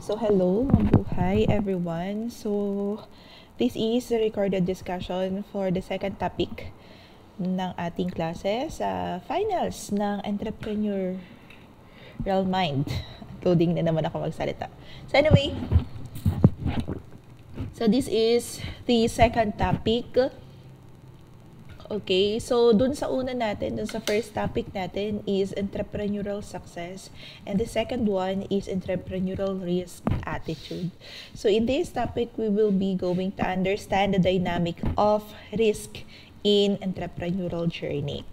So, hello, mabuhay everyone. So, this is the recorded discussion for the second topic ng ating klase sa finals ng Entrepreneurial Mind. Loading na naman ako magsalita. So, anyway, so this is the second topic. Okay, so dun sa una natin, dun sa first topic natin is entrepreneurial success. And the second one is entrepreneurial risk attitude. So in this topic, we will be going to understand the dynamic of risk in entrepreneurial journey.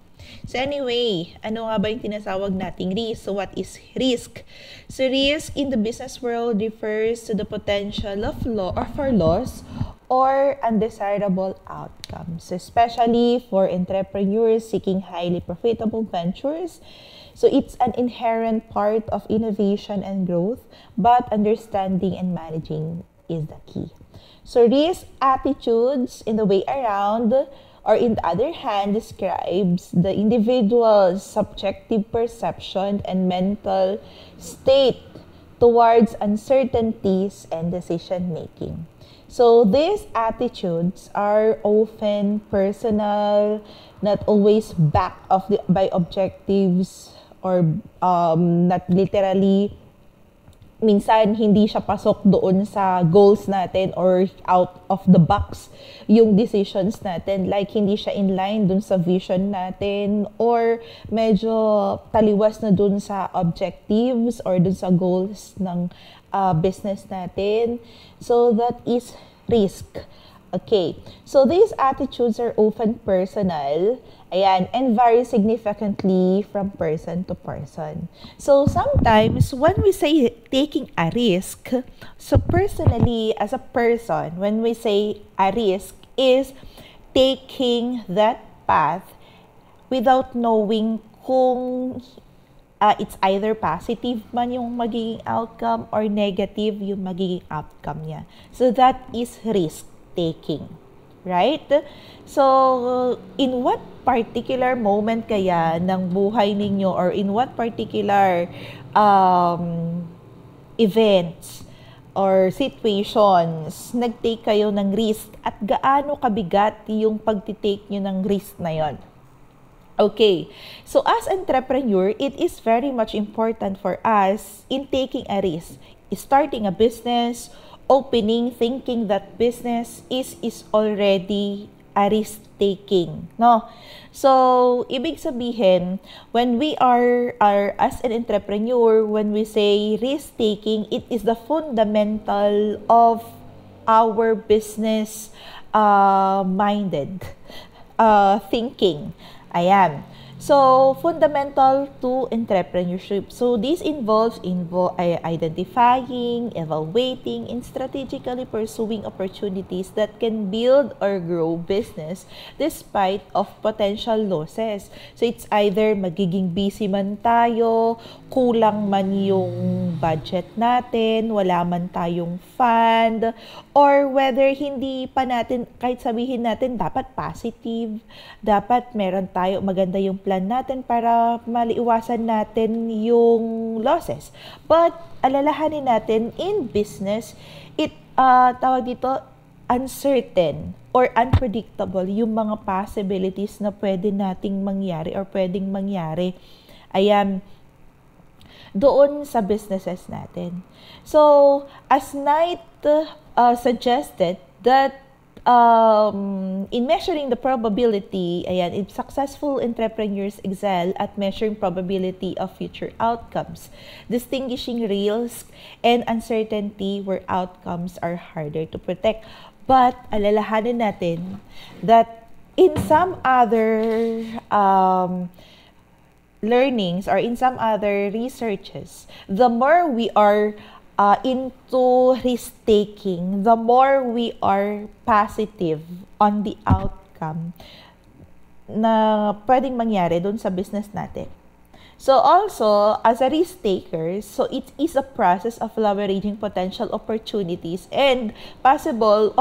So anyway, ano nga ba yung tinasawag nating risk? So what is risk? So risk in the business world refers to the potential of loss or undesirable outcomes, especially for entrepreneurs seeking highly profitable ventures. So it's an inherent part of innovation and growth, but understanding and managing is the key. So risk attitudes in the way around, or in the other hand, describes the individual's subjective perception and mental state towards uncertainties and decision making. So these attitudes are often personal, not always backed by objectives, or not literally, minsan hindi siya pasok doon sa goals natin or out of the box yung decisions natin. Like hindi siya in line doon sa vision natin or medyo taliwas na doon sa objectives or doon sa goals ng business natin. So that is risk. Okay. So these attitudes are often personal, ayan, and vary significantly from person to person. So sometimes when we say taking a risk, so personally as a person, when we say a risk is taking that path without knowing kung it's either positive man yung magiging outcome or negative yung magiging outcome niya. So that is risk taking, right? So in what particular moment kaya ng buhay ninyo or in what particular events or situations nag-take kayo ng risk at gaano kabigat yung pag-take nyo ng risk na yon? Okay, so as entrepreneur, it is very much important for us in taking a risk, starting a business, opening, thinking that business is already a risk-taking, no? So, ibig sabihin, when we are as an entrepreneur, when we say risk-taking, it is the fundamental of our business minded thinking. Ayan. So, fundamental to entrepreneurship. So, this involves identifying, evaluating, and strategically pursuing opportunities that can build or grow business despite of potential losses. So, it's either magiging busy man tayo, kulang man yung budget natin, wala man tayong fund, or whether hindi pa natin, kahit sabihin natin, dapat positive, dapat meron tayo, maganda yung plan natin para maliiwasan natin yung losses. But, alalahanin natin, in business, tawag dito, uncertain or unpredictable yung mga possibilities na pwede nating mangyari or pwedeng mangyari. Ayan, doon sa businesses natin. So, as Knight suggested that in measuring the probability, ayan, if successful entrepreneurs excel at measuring probability of future outcomes, distinguishing risk and uncertainty where outcomes are harder to protect. But, alalahanin natin that in some other learnings or in some other researches, the more we are into risk-taking, the more we are positive on the outcome na pwedeng mangyari doon sa business natin. So also, as a risk taker, so it is a process of leveraging potential opportunities and possible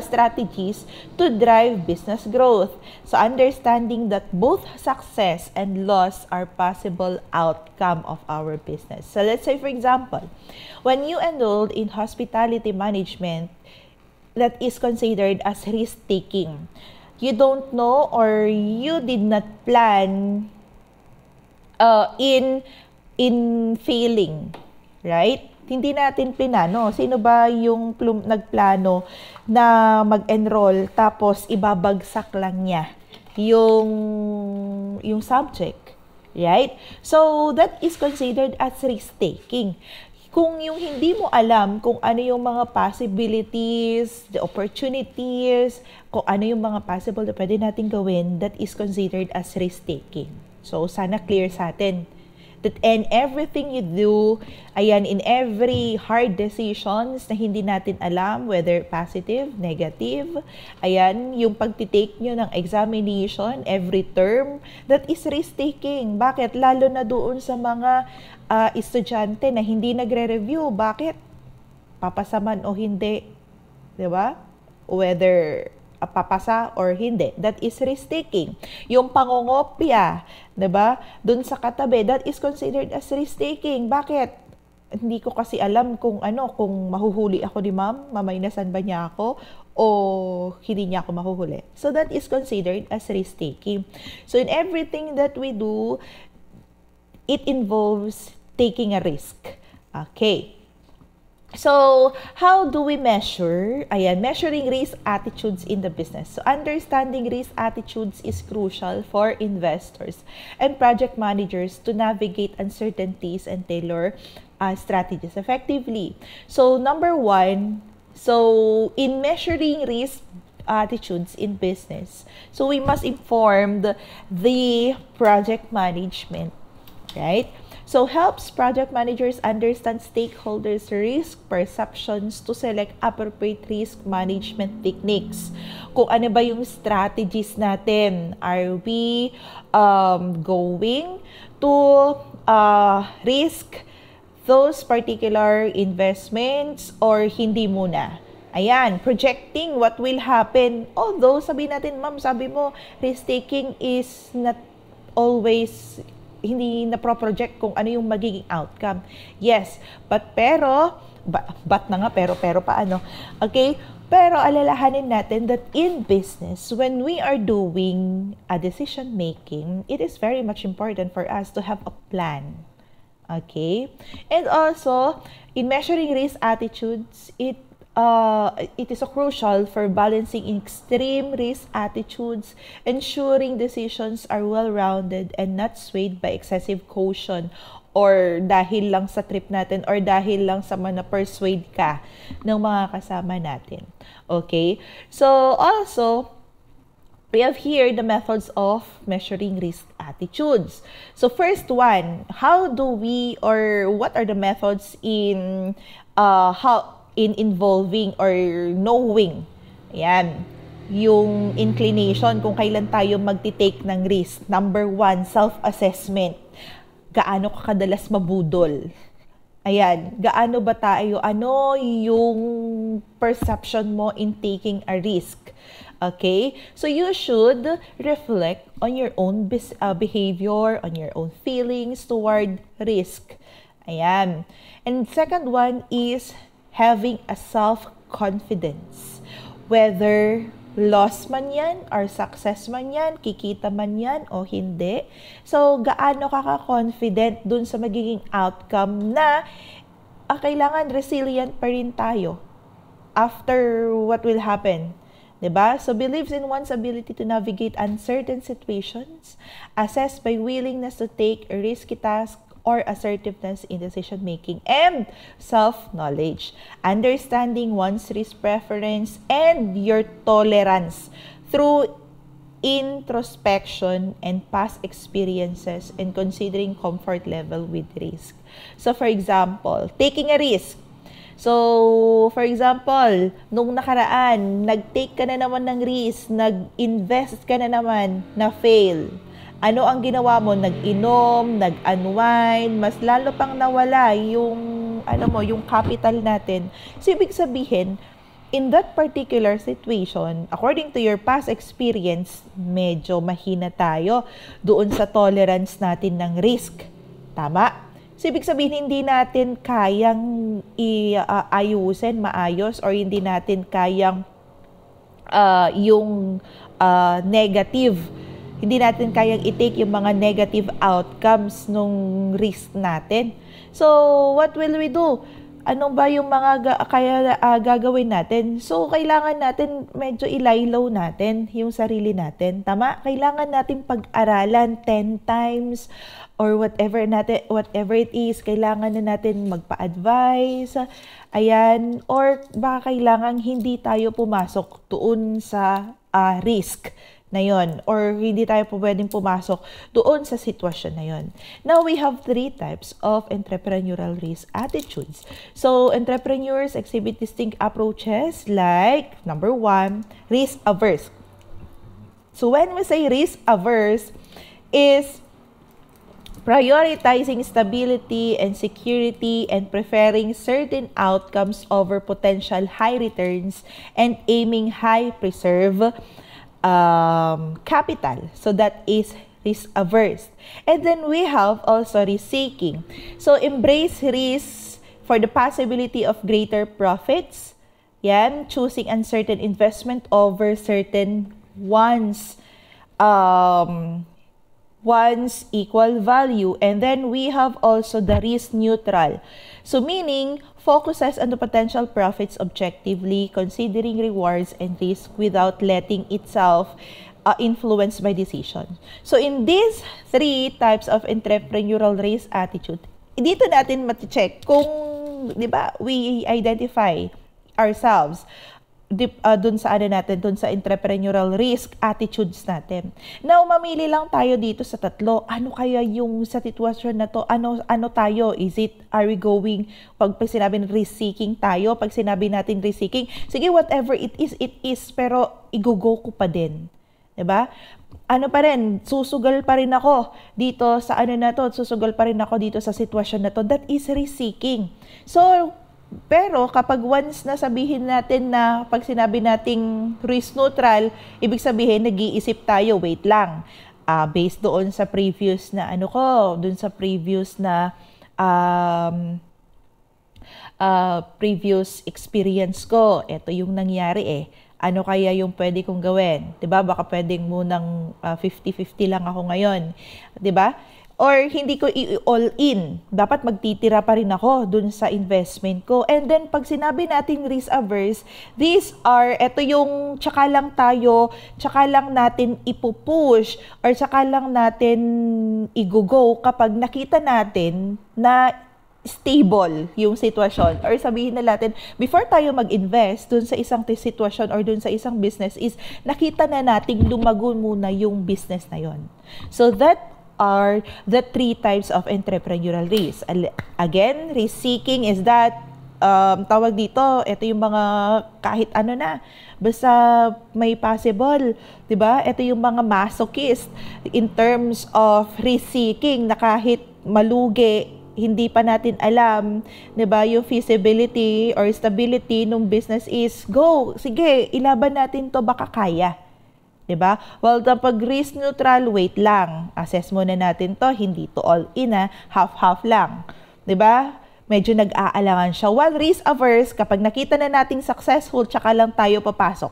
strategies to drive business growth. So understanding that both success and loss are possible outcome of our business. So let's say, for example, when you enrolled in hospitality management, that is considered as risk taking. You don't know or you did not plan in failing, right? Hindi natin plinano. Sino ba yung nagplano na mag-enroll tapos ibabagsak lang niya yung subject, right? So that is considered as risk-taking. Kung yung hindi mo alam kung ano yung mga possibilities, the opportunities, kung ano yung mga possible na pwede natin gawin, that is considered as risk-taking. So, sana clear sa atin. That in everything you do, ayan, in every hard decisions na hindi natin alam, whether positive, negative, ayan, yung pagtitake nyo ng examination, every term, that is risk-taking. Bakit? Lalo na doon sa mga estudyante na hindi nagre-review. Bakit? Papasaman o hindi. Diba? Whether papasa or hindi. That is risk-taking. Yung pangongopya, diba? Dun sa katabi, that is considered as risk-taking. Bakit? Hindi ko kasi alam kung mahuhuli ako ni ma'am, mamaynasan ba niya ako, o hindi niya ako mahuhuli. So that is considered as risk-taking. So in everything that we do, it involves taking a risk. Okay. So, how do we measure? Ayan, measuring risk attitudes in the business. So, understanding risk attitudes is crucial for investors and project managers to navigate uncertainties and tailor strategies effectively. So, number one, so in measuring risk attitudes in business, so we must inform the project management, right? So, helps project managers understand stakeholders' risk perceptions to select appropriate risk management techniques. Kung ano ba yung strategies natin. Are we going to risk those particular investments or hindi muna? Ayan, projecting what will happen. Although, sabi natin, ma'am, sabi mo, risk-taking is not always hindi na pro-project kung ano yung magiging outcome. Yes, but paano? Okay? Pero alalahanin natin that in business, when we are doing a decision making, it is very much important for us to have a plan. Okay? And also, in measuring risk attitudes, it is crucial for balancing extreme risk attitudes, ensuring decisions are well-rounded and not swayed by excessive caution or dahil lang sa trip natin or dahil lang sa persuade ka ng mga kasama natin. Okay? So, also, we have here the methods of measuring risk attitudes. So, first one, what are the methods in involving or knowing, ayan, yung inclination kung kailan tayo magti-take ng risk. Number one, self-assessment. Gaano ka kadalas mabudol? Ayan, gaano ba tayo, ano yung perception mo in taking a risk? Okay? So you should reflect on your own behavior, on your own feelings toward risk. Ayan. And second one is having a self-confidence. Whether loss man yan or success man yan, kikita man yan o hindi. So, gaano ka ka-confident dun sa magiging outcome na kailangan resilient pa rin tayo after what will happen. Diba? So, believes in one's ability to navigate uncertain situations, assessed by willingness to take a risky task or assertiveness in decision-making, and self-knowledge, understanding one's risk preference and your tolerance through introspection and past experiences and considering comfort level with risk. So, for example, taking a risk. So, for example, nung nakaraan, nag-take ka na naman ng risk, nag-invest ka na naman, na fail. Ano ang ginawa mo? Nag-inom, nag-unwind, mas lalo pang nawala yung, yung capital natin. So, ibig sabihin, in that particular situation, according to your past experience, medyo mahina tayo doon sa tolerance natin ng risk. Tama? So, ibig sabihin, hindi natin kayang ayusin maayos or hindi natin kayang negative. Hindi natin kayang i-take yung mga negative outcomes nung risk natin. So, what will we do? Ano ba yung mga gagawin natin? So, kailangan natin medyo ilaylaw natin yung sarili natin. Tama? Kailangan natin pag-aralan 10 times or whatever it is. Kailangan na natin magpa-advise. Ayan. Or baka kailangan hindi tayo pumasok doon sa risk na yon, or hindi tayo pwedeng pumasok doon sa sitwasyon na yon. Now, we have 3 types of entrepreneurial risk attitudes. So, entrepreneurs exhibit distinct approaches like, number 1, risk averse. So, when we say risk averse, is prioritizing stability and security and preferring certain outcomes over potential high returns and aiming high preserve capital. So that is risk averse. And then we have also risk seeking. So embrace risk for the possibility of greater profits. Yan, choosing uncertain investment over certain ones. One's equal value. And then we have also the risk neutral. So meaning, focuses on the potential profits objectively, considering rewards and risk without letting itself influenced by decision. So in these 3 types of entrepreneurial risk attitude, dito natin mati-check kung, di ba, we identify ourselves dun sa dun sa entrepreneurial risk attitudes natin. Now, mamili lang tayo dito sa 3. Ano kaya yung sa sitwasyon na to? Ano tayo? Are we going, pag sinabi ng risk seeking tayo, pag sinabi natin risk seeking, sige, whatever it is, pero i-go ko pa din. Diba? Ano pa rin, susugal pa rin ako dito sa susugal pa rin ako dito sa sitwasyon na to. That is risk seeking. So, pero kapag once na sabihin natin na pag sinabi nating risk neutral, ibig sabihin nag-iisip tayo, wait lang. Based doon sa previous na previous experience ko, ito yung nangyari eh. Ano kaya yung pwede kong gawin? 'Di ba? Baka pwedeng munang 50-50 lang ako ngayon. 'Di ba? Or hindi ko i-all in. Dapat magtitira pa rin ako dun sa investment ko. And then, pag sinabi natin risk averse, ito yung tsaka lang natin ipupush or tsaka lang natin i-go kapag nakita natin na stable yung sitwasyon. Or sabihin na natin, before tayo mag-invest dun sa isang sitwasyon or dun sa isang business is nakita na nating lumago muna yung business na yon. So that are the 3 types of entrepreneurial risk. Again, risk seeking is that, tawag dito, ito yung mga kahit ano na, basta may possible, di ba? Ito yung mga masochist in terms of risk seeking na kahit malugi, hindi pa natin alam, di ba, yung feasibility or stability ng business is, go, sige, ilaban natin to, baka kaya. Diba? Well, kapag risk neutral, wait lang. Assess muna natin to, hindi to all in half-half lang. Diba? Medyo nag-aalangan siya. While risk averse, kapag nakita na nating successful, tsaka lang tayo papasok.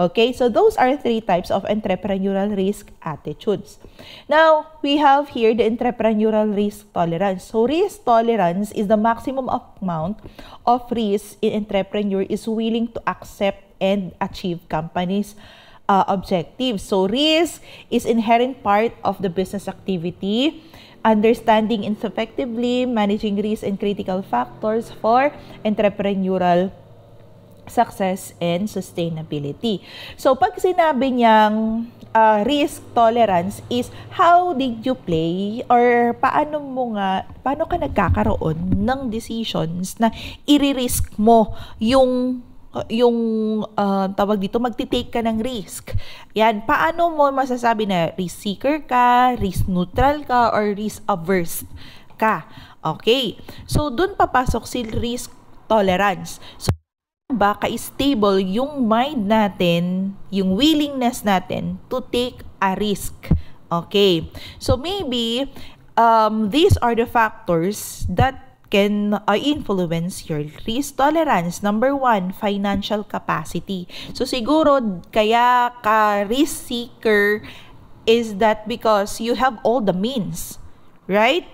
Okay? So, those are 3 types of entrepreneurial risk attitudes. Now, we have here the entrepreneurial risk tolerance. So, risk tolerance is the maximum amount of risk an entrepreneur is willing to accept and achieve companies' objectives. So, risk is inherent part of the business activity. Understanding and effectively managing risk and critical factors for entrepreneurial success and sustainability. So, pag sinabi niyang risk tolerance is how did you play or paano ka nagkakaroon ng decisions na i-risk mo yung tawag dito, magti-take ka ng risk. Yan, paano mo masasabi na risk seeker ka, risk neutral ka, or risk averse ka? Okay. So, dun papasok si risk tolerance. So, ba ka-stable yung mind natin, yung willingness natin to take a risk. Okay. So, maybe, these are the factors that can influence your risk tolerance. Number 1, financial capacity. So, siguro, kaya ka risk seeker is that because you have all the means, right?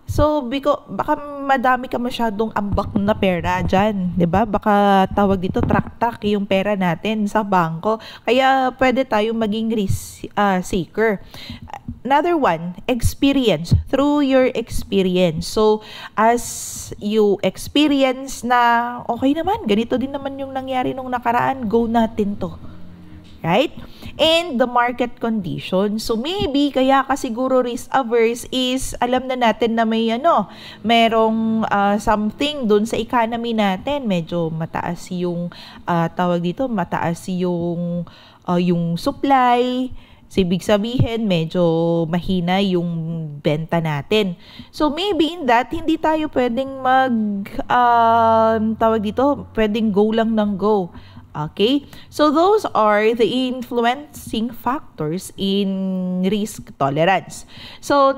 So, baka madami ka masyadong ambak na pera dyan, 'di ba? Baka tawag dito, trak-trak yung pera natin sa bangko. Kaya pwede tayong maging risk seeker. Another one, experience. Through your experience. So, as you experience na, okay naman, ganito din naman yung nangyari nung nakaraan, go natin to. Right? And the market condition. So maybe kaya ka siguro risk averse is alam na natin na merong something doon sa economy natin. Medyo mataas yung tawag dito, mataas yung supply. So, ibig sabihin, medyo mahina yung benta natin. So, maybe in that, hindi tayo pwedeng tawag dito, pwedeng go lang ng go. Okay? So, those are the influencing factors in risk tolerance. So,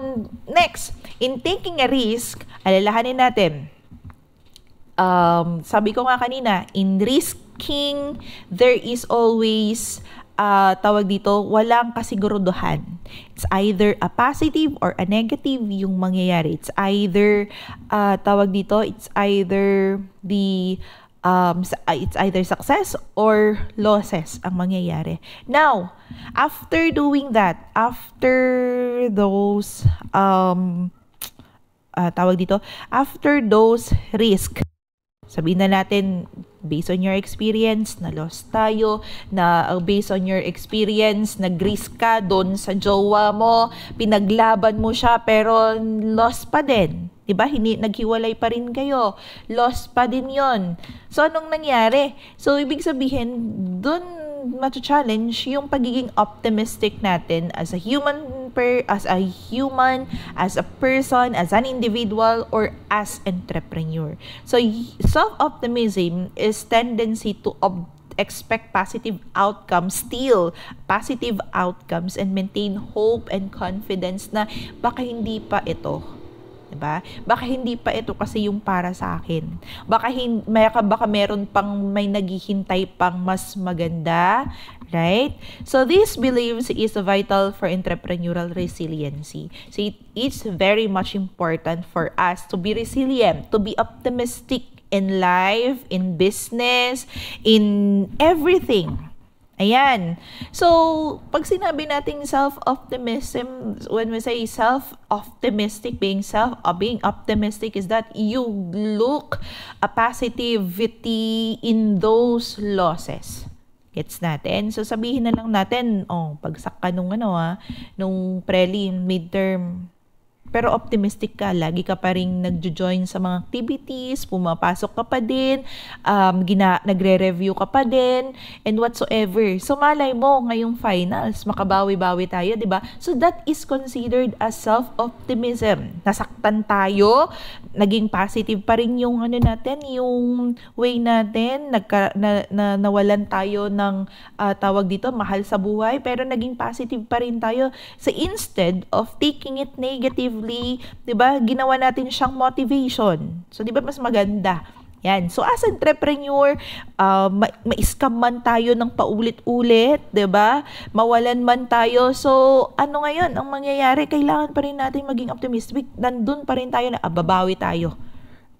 next, in taking a risk, alalahanin natin, sabi ko nga kanina, in risking, there is always, tawag dito, walang kasiguraduhan. It's either a positive or a negative yung mangyayari. It's either, tawag dito, it's either it's either success or losses ang mangyayari. Now, after doing that, after those, tawag dito, after those risk, sabihin na natin, based on your experience, na lost tayo, na based on your experience, nag-risk ka doon sa jowa mo, pinaglaban mo siya, pero lost pa din. Diba? Naghiwalay pa rin kayo. Lost pa din yon. So, anong nangyari? So, ibig sabihin, dun ma-challenge yung pagiging optimistic natin as a human, as a person, as an individual, or as entrepreneur. So, self-optimism is tendency to expect positive outcomes, and maintain hope and confidence na baka hindi pa ito. Diba? Baka hindi pa ito kasi yung para sa akin. Baka meron pang may naghihintay pang mas maganda, right? So this beliefs is vital for entrepreneurial resiliency. So it is very much important for us to be resilient, to be optimistic in life, in business, in everything. Ayan. So, pag sinabi nating self-optimism, when we say self-optimistic, being optimistic is that you look a positivity in those losses. Gets natin? So, sabihin na lang natin, pagsak ka nung prelim, midterm, pero optimistic ka, lagi ka pa rin nagjo-join sa mga activities, pumapasok ka pa din, nagre-review ka pa din, and whatsoever. So, malay mo, ngayong finals, makabawi-bawi tayo, di ba? So, that is considered as self-optimism. Nasaktan tayo, naging positive pa rin yung yung way natin, nawalan tayo ng tawag dito, mahal sa buhay, pero naging positive pa rin tayo. So, instead of taking it negatively, 'di ba? Ginawa natin siyang motivation. So 'di ba mas maganda? Yan. So as entrepreneur, ma-scam man tayo ng paulit-ulit, 'di ba? Mawalan man tayo. So ano ngayon ang mangyayari? Kailangan pa rin natin maging optimistic. Nandun pa rin tayo na babawi tayo.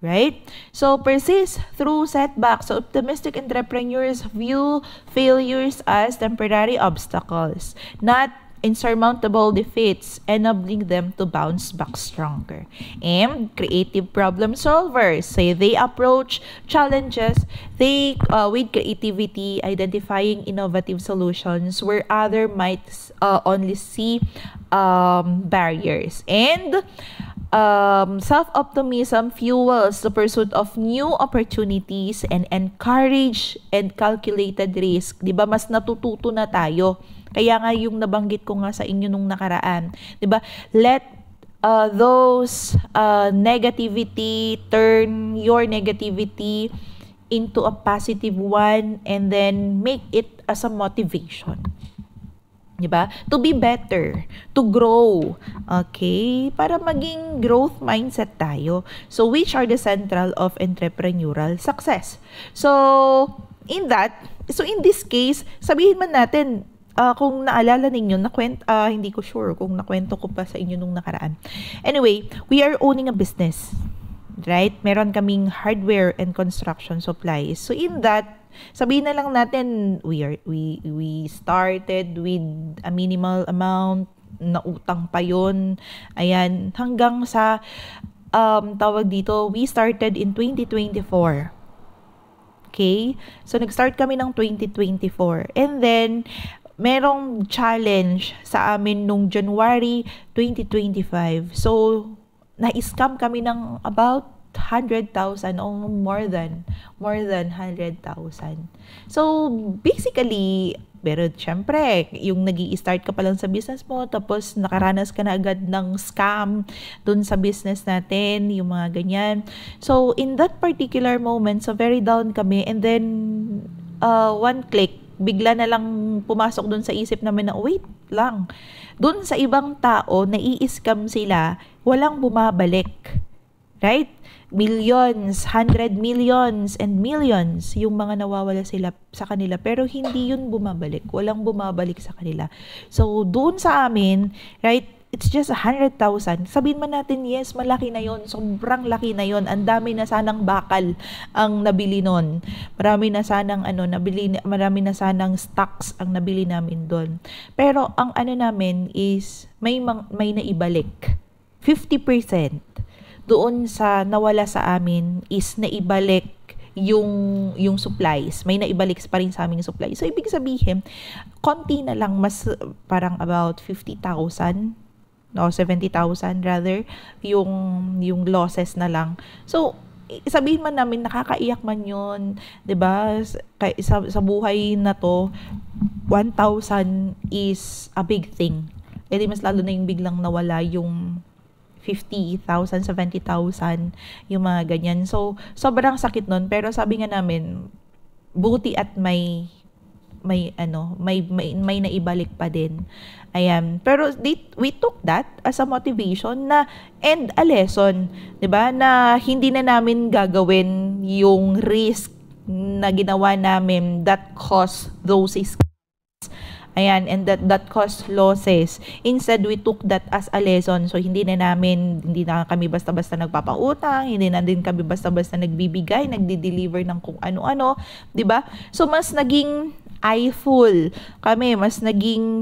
Right? So, persist through setbacks. So, optimistic entrepreneurs view failures as temporary obstacles, not insurmountable defeats, enabling them to bounce back stronger. And creative problem solvers, say they approach challenges with creativity, identifying innovative solutions where others might only see barriers. And self-optimism fuels the pursuit of new opportunities and encourage and calculated risk. 'Di ba? Mas natututo na tayo. Kaya nga yung nabanggit ko nga sa inyo nung nakaraan. 'Di ba? Let those negativity, turn your negativity into a positive one and then make it as a motivation. Diba? To be better, to grow. Okay? Para maging growth mindset tayo. So, which are the central of entrepreneurial success? So, in this case, sabihin man natin, kung naalala ninyo, hindi ko sure kung nakwento ko pa sa inyo nung nakaraan. Anyway, we are owning a business. Right? Meron kaming hardware and construction supplies. So, in that, sabihin na lang natin, we started with a minimal amount, na utang pa yun. Ayan, hanggang sa, tawag dito, we started in 2024. Okay? So, nag-start kami ng 2024. And then, merong challenge sa amin nung January 2025. So, na-scam kami ng about 100,000 o more than 100,000. So, basically, pero syempre, yung nag-i-start ka pa lang sa business mo, tapos nakaranas ka na agad ng scam dun sa business natin, yung mga ganyan. So, in that particular moment, so very down kami, and then, one click, bigla na lang pumasok dun sa isip namin na, wait lang, dun sa ibang tao, nai-scam sila, walang bumabalik. Right? Millions, 100 millions and millions yung mga nawawala sila sa kanila, pero hindi yun bumabalik. Walang bumabalik sa kanila. So, doon sa amin, right, it's just 100,000. Sabihin man natin, yes, malaki na yun. Sobrang laki na yun. Ang dami na sanang bakal ang nabili nun. Marami na sanang marami na sanang stocks ang nabili namin doon. Pero ang namin is may naibalik. 50% doon sa nawala sa amin is naibalik yung supplies. May naibalik pa rin sa aming supplies. So, ibig sabihin, konti na lang, mas parang about 50,000 o 70,000 rather, yung losses na lang. So, sabihin man namin, nakakaiyak man yun, 'di ba? Sa buhay na to, 1,000 is a big thing. Eh di mas lalo na yung biglang nawala yung 50,000, 70,000, yung mga ganyan. So, sobrang sakit nun. Pero sabi nga namin, buti at may naibalik pa din. Ayan. Pero we took that as a motivation and a lesson, 'di ba? Na hindi na namin gagawin yung risk na ginawa namin that caused those scams. Ayan, and that caused losses. Instead, we took that as a lesson. So, hindi na kami basta-basta nagpapautang, hindi na din kami basta-basta nagbibigay, nagdi-deliver ng kung ano-ano, 'di ba? So, mas naging eyeful kami, mas naging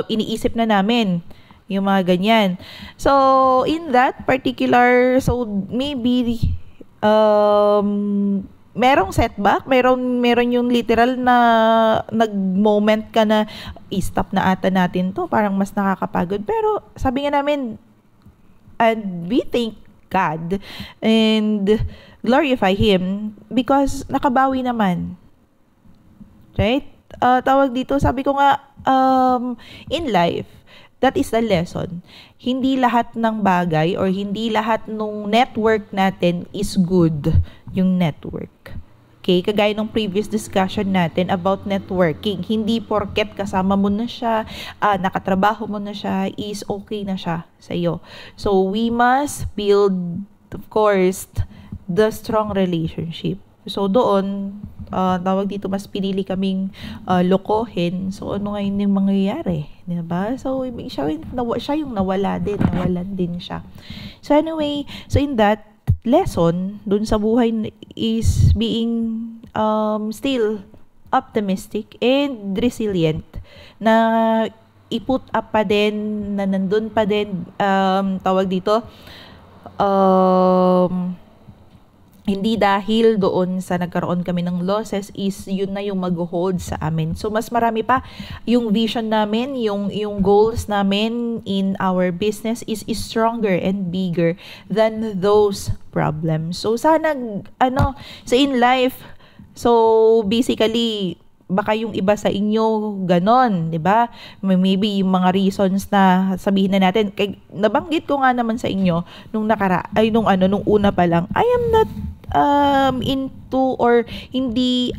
iniisip na namin yung mga ganyan. So, in that particular, so maybe merong setback, meron yung literal na nag-moment ka na i-stop na ata natin to, parang mas nakakapagod. Pero sabi nga namin, and we thank God and glorify Him because nakabawi naman. Right? Tawag dito, sabi ko nga, in life, that is the lesson. Hindi lahat ng bagay or hindi lahat ng network natin is good yung network. Okay, kagaya ng previous discussion natin about networking, hindi porket kasama mo na siya, nakatrabaho mo na siya, is okay na siya sa iyo. So, we must build, of course, the strong relationship. So, doon, tawag dito, mas pinili kaming lokohin. So, ano ngayon yung mangyayari? Diba? So, siya yung nawalan din siya. So, anyway, so in that lesson, dun sa buhay is being still optimistic and resilient, na i-put up pa din, na nandun pa din, tawag dito, Hindi dahil doon sa nagkaroon kami ng losses is yun na yung mag-hold sa amin. So mas marami pa yung vision namin, yung goals namin in our business is stronger and bigger than those problems. So sana sa in life, so basically baka yung iba sa inyo ganon, 'di ba? Maybe yung mga reasons na sabihin na natin, nabanggit ko nga naman sa inyo nung nung una pa lang, I am not into or hindi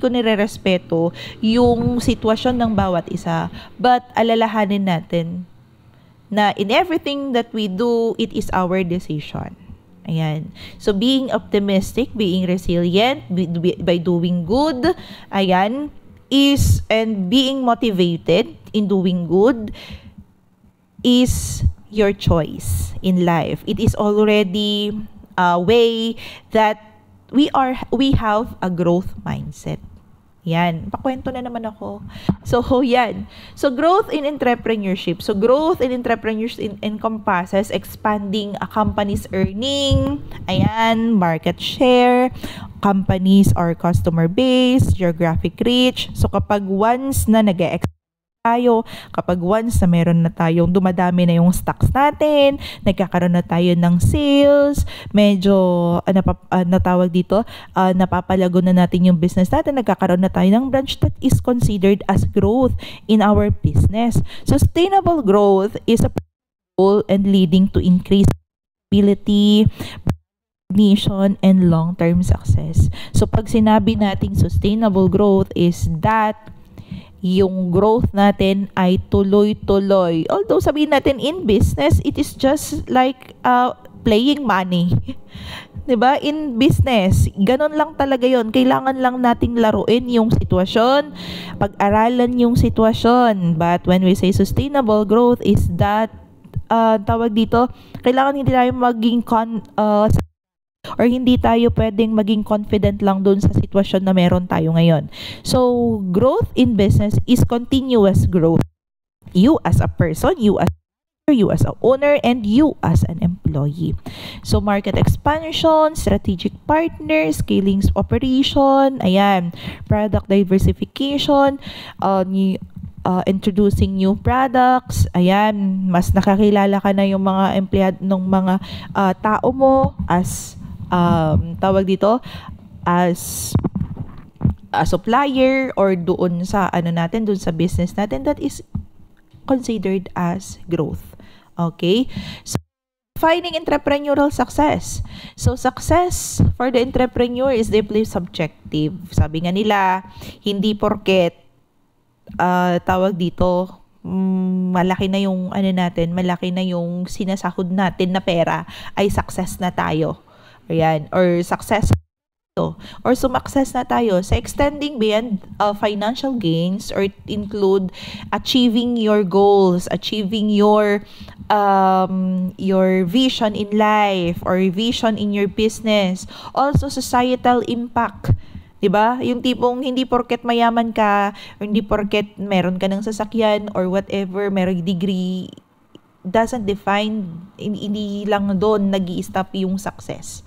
ko nirerespeto yung sitwasyon ng bawat isa, but alalahanin natin na in everything that we do, it is our decision. Ayan. So, being optimistic, being resilient, by doing good, ayan, and being motivated in doing good is your choice in life. It is already a way that we have a growth mindset. Yan. Pakwento na naman ako. So, yan. So, growth in entrepreneurship. So, growth in entrepreneurship encompasses expanding a company's earning, ayan, market share, companies or customer base, geographic reach. So, kapag once na tayo, kapag once na meron na tayong dumadami na yung stocks natin, nagkakaroon na tayo ng sales, medyo natawag dito, napapalago na natin yung business natin, nagkakaroon na tayo ng branch, that is considered as growth in our business. Sustainable growth is a goal and leading to increased ability, recognition, and long-term success. So pag sinabi nating sustainable growth is that yung growth natin ay tuloy-tuloy. Although sabihin natin in business, it is just like playing money. 'Di ba? In business, ganun lang talaga 'yon. Kailangan lang nating laruin yung sitwasyon, pag-aralan yung sitwasyon. But when we say sustainable growth is that tawag dito, kailangan hindi tayo maging or hindi tayo pwedeng maging confident lang doon sa sitwasyon na meron tayo ngayon. So, growth in business is continuous growth. You as a person, you as an owner, and you as an employee. So, market expansion, strategic partners, scaling operation, ayan, product diversification, introducing new products, ayan, mas nakakilala ka na yung mga empleyado ng mga tao mo as tawag dito as a supplier or doon sa doon sa business natin, that is considered as growth. Okay? So, defining entrepreneurial success. So, success for the entrepreneur is deeply subjective. Sabi nga nila, hindi porket tawag dito malaki na yung malaki na yung sinasahod natin na pera ay success na tayo. Ayan, or success or sumakses na tayo sa extending beyond financial gains, or include achieving your goals, achieving your vision in life or vision in your business. Also societal impact. 'Di ba? Yung tipong hindi porket mayaman ka or hindi porket meron ka ng sasakyan or whatever, merong degree, doesn't define, hindi lang doon nag-i-stop yung success.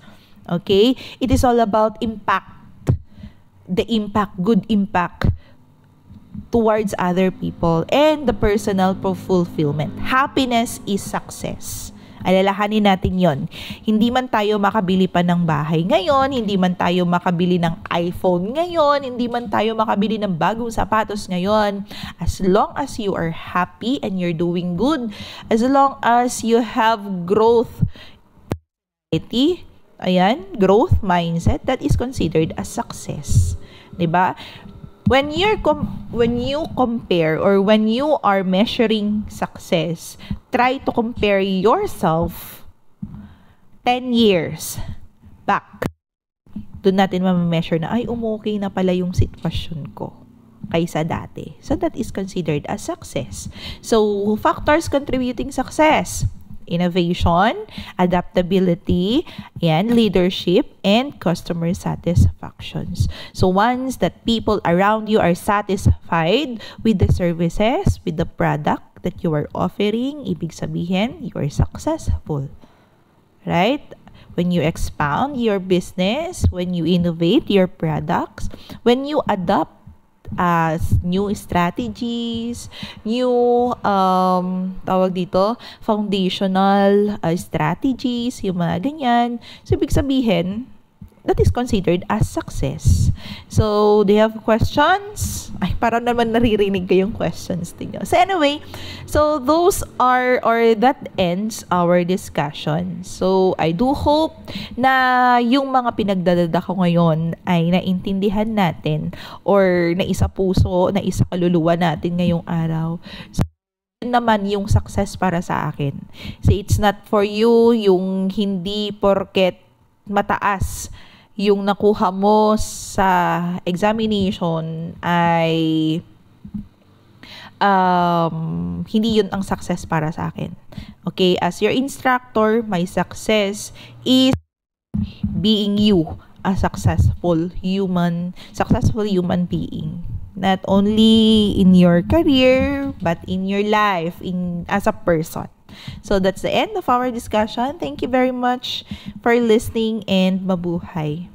Okay? It is all about impact. The impact, good impact towards other people and the personal fulfillment. Happiness is success. Alalahanin natin yon. Hindi man tayo makabili pa ng bahay ngayon, hindi man tayo makabili ng iPhone ngayon, hindi man tayo makabili ng bagong sapatos ngayon. As long as you are happy and you're doing good, as long as you have growth, ayan, growth mindset, that is considered as success. 'Di ba? When you compare or when you are measuring success, try to compare yourself 10 years back. Doon natin ma-measure na, ay, umokay na pala yung sitwasyon ko kaysa dati. So that is considered as success. So factors contributing success: innovation, adaptability, and leadership, and customer satisfactions. So once that people around you are satisfied with the services, with the product that you are offering, ibig sabihin, you are successful. Right? when you expand your business, when you innovate your products, when you adopt new strategies, new tawag dito, foundational strategies, yung mga ganyan. So, ibig sabihin, that is considered as success. So, do you have questions? Ay, parang naman naririnig ko yung questions niyo. So, anyway, so those are, or that ends our discussion. So, I do hope na yung mga pinagdadada ko ngayon ay naintindihan natin or naisa puso, naisa kaluluwa natin ngayong araw. So, yun naman yung success para sa akin. So, it's not for you yung hindi porket mataas yung nakuha mo sa examination ay hindi yun ang success para sa akin. Okay, as your instructor, my success is being you a successful human being. Not only in your career, but in your life, as a person. So that's the end of our discussion. Thank you very much for listening and mabuhay.